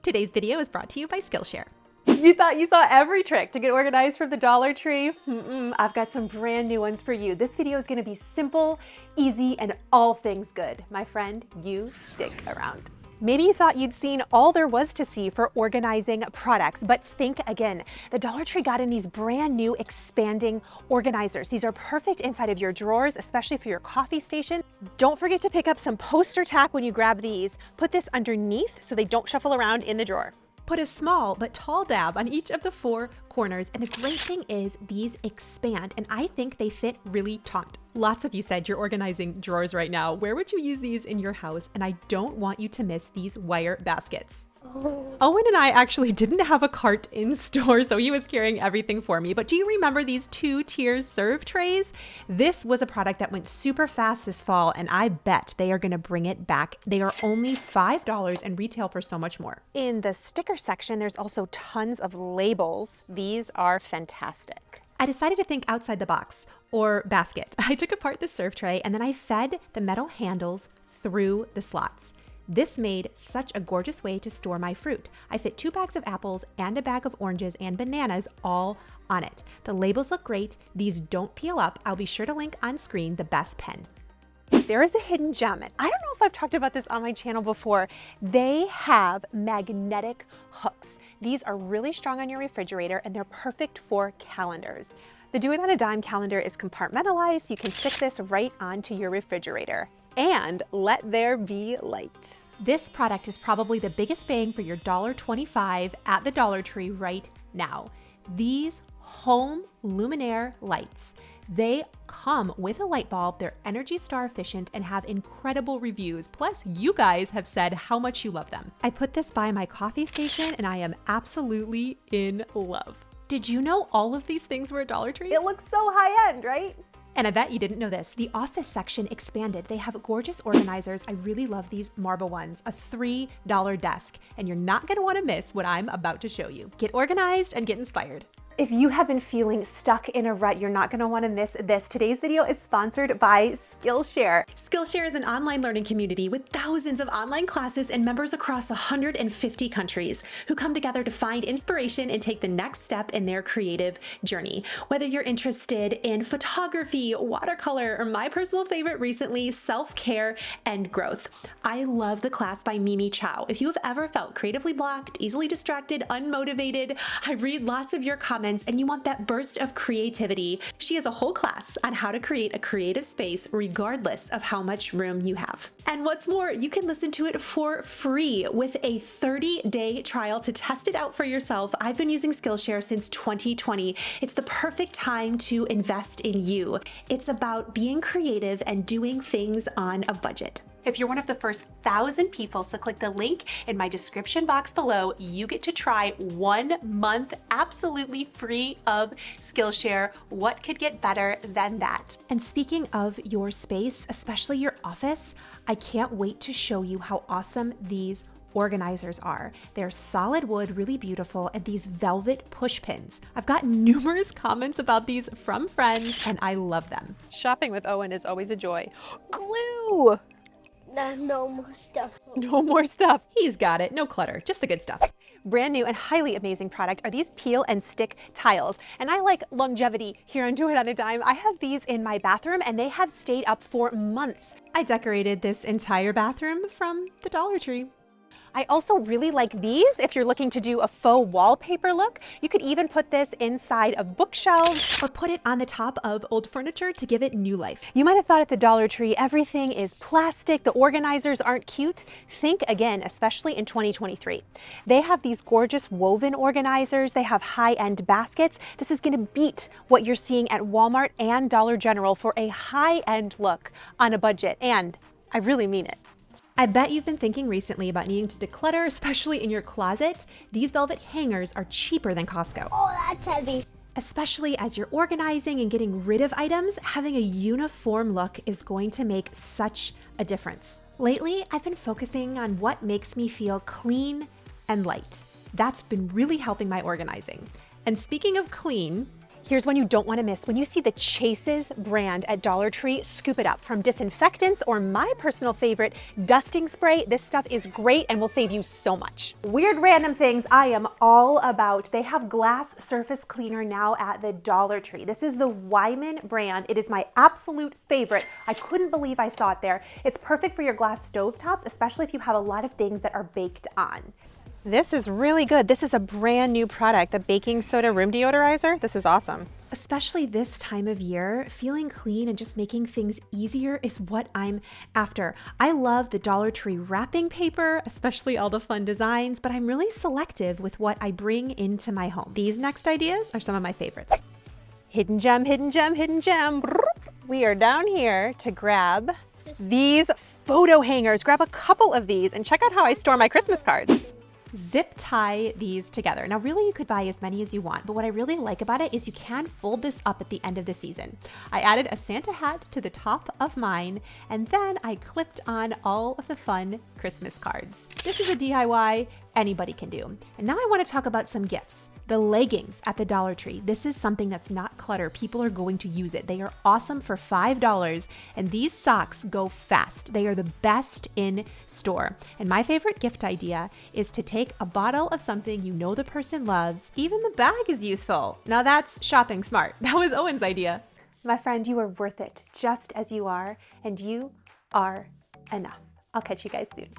Today's video is brought to you by Skillshare. You thought you saw every trick to get organized from the Dollar Tree? I've got some brand new ones for you. This video is going to be simple, easy, and all things good. My friend, you stick around. Maybe you thought you'd seen all there was to see for organizing products, but think again. The Dollar Tree got in these brand new expanding organizers. These are perfect inside of your drawers, especially for your coffee station. Don't forget to pick up some poster tack when you grab these. Put this underneath so they don't shuffle around in the drawer. Put a small but tall dab on each of the four corners, and the great thing is these expand, and I think they fit really taut. Lots of you said you're organizing drawers right now. Where would you use these in your house? And I don't want you to miss these wire baskets. Owen and I actually didn't have a cart in store, so he was carrying everything for me. But do you remember these 2-tier serve trays? This was a product that went super fast this fall, and I bet they are going to bring it back. They are only $5 and retail for so much more. In the sticker section, there's also tons of labels. These are fantastic. I decided to think outside the box, or basket. I took apart the serve tray and then I fed the metal handles through the slots. This made such a gorgeous way to store my fruit. I fit 2 bags of apples and a bag of oranges and bananas all on it. The labels look great. These don't peel up. I'll be sure to link on screen the best pen. There is a hidden gem, and I don't know if I've talked about this on my channel before. They have magnetic hooks. These are really strong on your refrigerator and they're perfect for calendars. The Do-It-On-a-Dime calendar is compartmentalized. You can stick this right onto your refrigerator. And let there be light. This product is probably the biggest bang for your $1.25 at the Dollar Tree right now. These home luminaire lights, they come with a light bulb, they're Energy Star efficient and have incredible reviews. Plus, you guys have said how much you love them. I put this by my coffee station and I am absolutely in love. Did you know all of these things were at Dollar Tree? It looks so high-end, right? And I bet you didn't know this. The office section expanded. They have gorgeous organizers. I really love these marble ones, a $3 desk. And you're not gonna wanna miss what I'm about to show you. Get organized and get inspired. If you have been feeling stuck in a rut, you're not going to want to miss this. Today's video is sponsored by Skillshare. Skillshare is an online learning community with thousands of online classes and members across 150 countries who come together to find inspiration and take the next step in their creative journey. Whether you're interested in photography, watercolor, or my personal favorite recently, self-care and growth. I love the class by Mimi Chow. If you have ever felt creatively blocked, easily distracted, unmotivated, I read lots of your comments and you want that burst of creativity, she has a whole class on how to create a creative space regardless of how much room you have. And what's more, you can listen to it for free with a 30-day trial to test it out for yourself. I've been using Skillshare since 2020. It's the perfect time to invest in you. It's about being creative and doing things on a budget. If you're one of the first 1,000 people to click the link in my description box below, you get to try 1 month absolutely free of Skillshare. What could get better than that? And speaking of your space, especially your office, I can't wait to show you how awesome these organizers are. They're solid wood, really beautiful, and these velvet push pins. I've gotten numerous comments about these from friends and I love them. Shopping with Owen is always a joy. Glue! No more stuff. No more stuff. He's got it. No clutter, just the good stuff. Brand new and highly amazing product are these peel and stick tiles. And I like longevity here on Do-It-On-a-Dime. I have these in my bathroom and they have stayed up for months. I decorated this entire bathroom from the Dollar Tree. I also really like these if you're looking to do a faux wallpaper look. You could even put this inside of bookshelves or put it on the top of old furniture to give it new life. You might have thought at the Dollar Tree everything is plastic, the organizers aren't cute. Think again, especially in 2023. They have these gorgeous woven organizers. They have high-end baskets. This is going to beat what you're seeing at Walmart and Dollar General for a high-end look on a budget, and I really mean it. I bet you've been thinking recently about needing to declutter, especially in your closet. These velvet hangers are cheaper than Costco. Oh, that's heavy. Especially as you're organizing and getting rid of items, having a uniform look is going to make such a difference. Lately, I've been focusing on what makes me feel clean and light. That's been really helping my organizing. And speaking of clean, Here's one you don't want to miss. When you see the Chases brand at Dollar Tree, scoop it up. From disinfectants or my personal favorite, dusting spray, this stuff is great and will save you so much. Weird random things I am all about. They have glass surface cleaner now at the Dollar Tree. This is the Wyman brand. It is my absolute favorite. I couldn't believe I saw it there. It's perfect for your glass stovetops, especially if you have a lot of things that are baked on. This is really good. This is a brand new product, the baking soda room deodorizer. This is awesome. Especially this time of year, feeling clean and just making things easier is what I'm after. I love the Dollar Tree wrapping paper, especially all the fun designs, but I'm really selective with what I bring into my home. These next ideas are some of my favorites. Hidden gem, hidden gem, hidden gem. We are down here to grab these photo hangers. Grab a couple of these and check out how I store my Christmas cards. Zip tie these together. Now really you could buy as many as you want, but what I really like about it is you can fold this up at the end of the season. I added a Santa hat to the top of mine, and then I clipped on all of the fun Christmas cards. This is a DIY anybody can do. And now I want to talk about some gifts. The leggings at the Dollar Tree. This is something that's not clutter. People are going to use it. They are awesome for $5, and these socks go fast. They are the best in store. And my favorite gift idea is to take a bottle of something you know the person loves. Even the bag is useful. Now that's shopping smart. That was Owen's idea. My friend, you are worth it just as you are, and you are enough. I'll catch you guys soon.